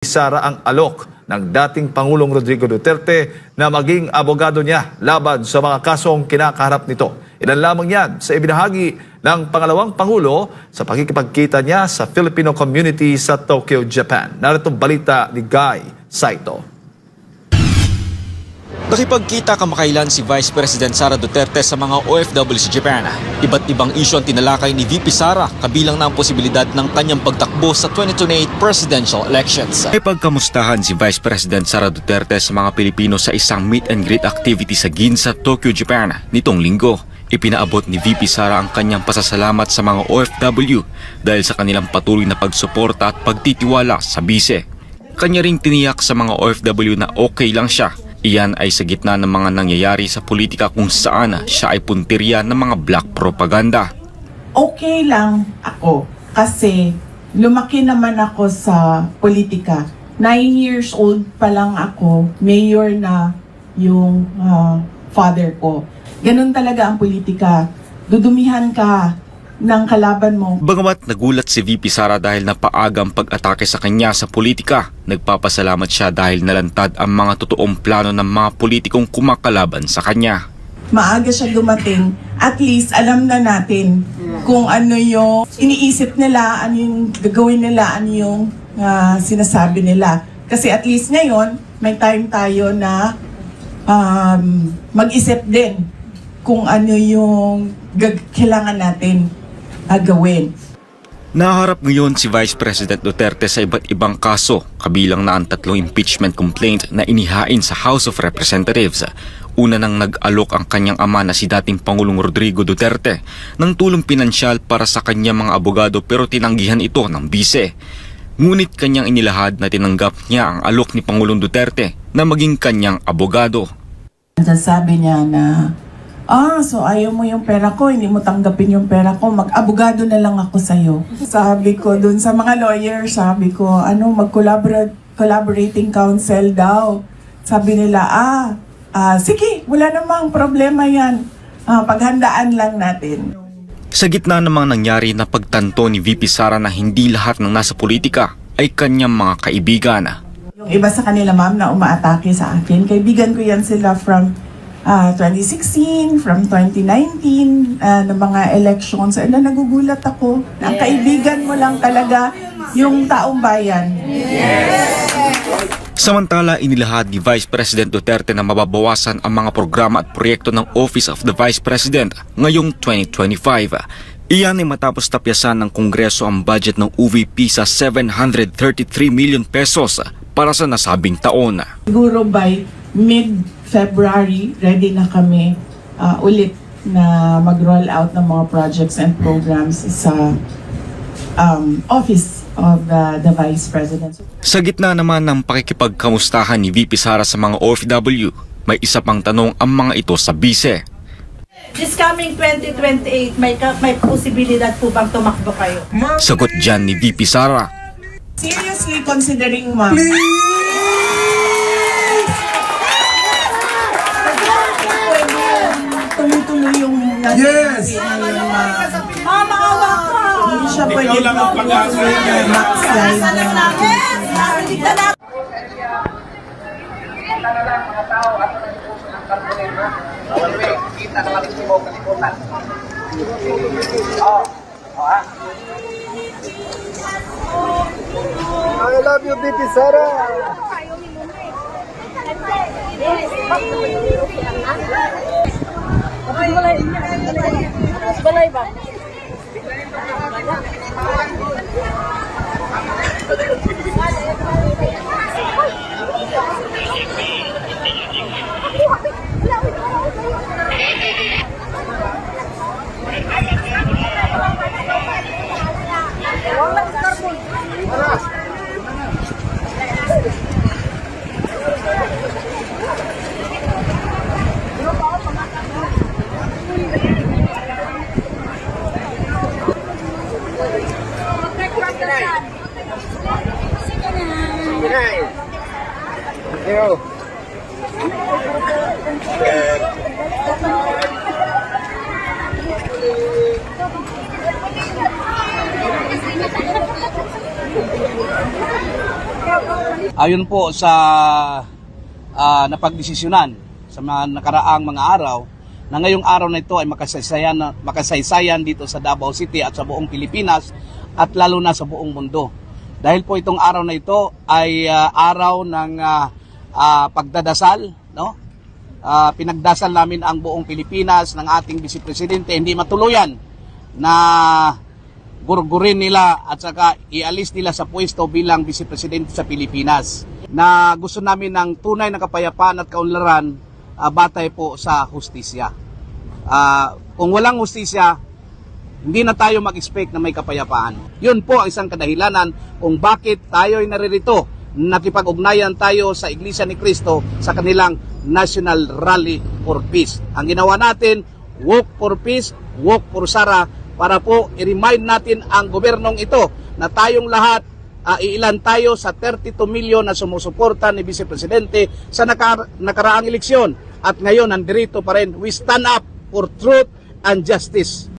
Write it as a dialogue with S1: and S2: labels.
S1: Sara ang alok ng dating Pangulong Rodrigo Duterte na maging abogado niya laban sa mga kasong kinakaharap nito. Ilan lamang yan sa ibinahagi ng pangalawang Pangulo sa pakikipagkita niya sa Filipino community sa Tokyo, Japan. Narito balita ni Guy Saito.
S2: Nakipagkita kamakailan si Vice President Sara Duterte sa mga OFW sa Japan. Iba't ibang isyu ang tinalakay ni VP Sara, kabilang na ang posibilidad ng kanyang pagtakbo sa 2028 presidential elections. May pagkamustahan si Vice President Sara Duterte sa mga Pilipino sa isang meet and greet activity sa Ginza, Tokyo, Japan nitong linggo. Ipinaabot ni VP Sara ang kanyang pasasalamat sa mga OFW dahil sa kanilang patuloy na pagsuporta at pagtitiwala sa bise. Kanya ring tiniyak sa mga OFW na okay lang siya. Iyan ay sa gitna ng mga nangyayari sa politika kung saan siya ay puntirya ng mga black propaganda.
S3: Okay lang ako kasi lumaki naman ako sa politika. 9 years old pa lang ako, mayor na yung father ko. Ganun talaga ang politika. Dudumihan ka ng kalaban mo.
S2: Bagamat nagulat si VP Sara dahil napaagang pag-atake sa kanya sa politika, nagpapasalamat siya dahil nalantad ang mga totoong plano ng mga politikong kumakalaban sa kanya.
S3: Maaga siya dumating, at least alam na natin kung ano yung iniisip nila, ano yung gagawin nila, ano yung sinasabi nila. Kasi at least ngayon, may time tayo na mag-isip din kung ano yung kailangan natin gawin.
S2: Naharap ngayon si Vice President Duterte sa iba't ibang kaso, kabilang na ang 3 impeachment complaint na inihain sa House of Representatives. Una nang nag-alok ang kanyang ama na si dating Pangulong Rodrigo Duterte ng tulong pinansyal para sa kanyang mga abogado pero tinanggihan ito ng bise. Ngunit kanyang inilahad na tinanggap niya ang alok ni Pangulong Duterte na maging kanyang abogado.
S3: Sabi niya na so ayaw mo yung pera ko, hindi mo tanggapin yung pera ko, mag-abogado na lang ako sa'yo. Sabi ko dun sa mga lawyer, sabi ko, collaborating counsel daw. Sabi nila, sige, wala namang problema yan. Paghandaan lang natin.
S2: Sa gitna namang nangyari na pagtanto ni VP Sara na hindi lahat ng nasa politika ay kanyang mga kaibigan.
S3: Yung iba sa kanila, ma'am, na umaatake sa akin, kaibigan ko yan sila from 2016, from 2019, ng mga elections. Nagugulat ako. Ang kaibigan mo lang talaga yung taong bayan.
S2: Yes! Samantala, inilahad ni Vice President Duterte na mababawasan ang mga programa at proyekto ng Office of the Vice President ngayong 2025. Iyan ay matapos tapyasan ng Kongreso ang budget ng UVP sa 733 million pesos para sa nasabing taon.
S3: Siguro by mid-February, ready na kami ulit na mag-roll out ng mga projects and programs sa Office of the Vice President.
S2: Sa gitna naman ng pakikipagkamustahan ni VP Sara sa mga OFW, may isa pang tanong ang mga ito sa bise.
S4: This coming 2028, may posibilidad po bang tumakbo kayo?
S2: Sagot dyan ni VP Sara.
S3: Seriously considering, ma'am. Tuloy-tuloy yung
S5: yes!
S4: Mama, awa ka!
S3: Hindi siya pwede mag-tuloy na backslide na.
S5: I love you, VP Sara!
S4: Balay ba?
S6: Ayon po sa napagdesisyonan sa mga nakaraang mga araw, na ngayong araw na ito ay makasaysayan dito sa Davao City at sa buong Pilipinas at lalo na sa buong mundo. Dahil po itong araw na ito ay araw ng pagdadasal, no? Pinagdasal namin ang buong Pilipinas ng ating Vice Presidente, hindi matuluyan na gurgurin nila at saka ialis nila sa pwesto bilang Vice Presidente sa Pilipinas. Na gusto namin ng tunay na kapayapaan at kaunlaran batay po sa hustisya. Kung walang hustisya, hindi na tayo mag-expect na may kapayapaan. Yun po ang isang kadahilanan kung bakit tayo ay naririto, nakipag-ugnayan tayo sa Iglesia ni Cristo sa kanilang National Rally for Peace. Ang ginawa natin, Walk for Peace, Walk for Sara, para po i-remind natin ang gobernong ito na tayong lahat, iilan tayo sa 32 milyon na sumusuporta ni Vice Presidente sa nakaraang eleksyon. At ngayon, nandirito pa rin, we stand up for truth and justice.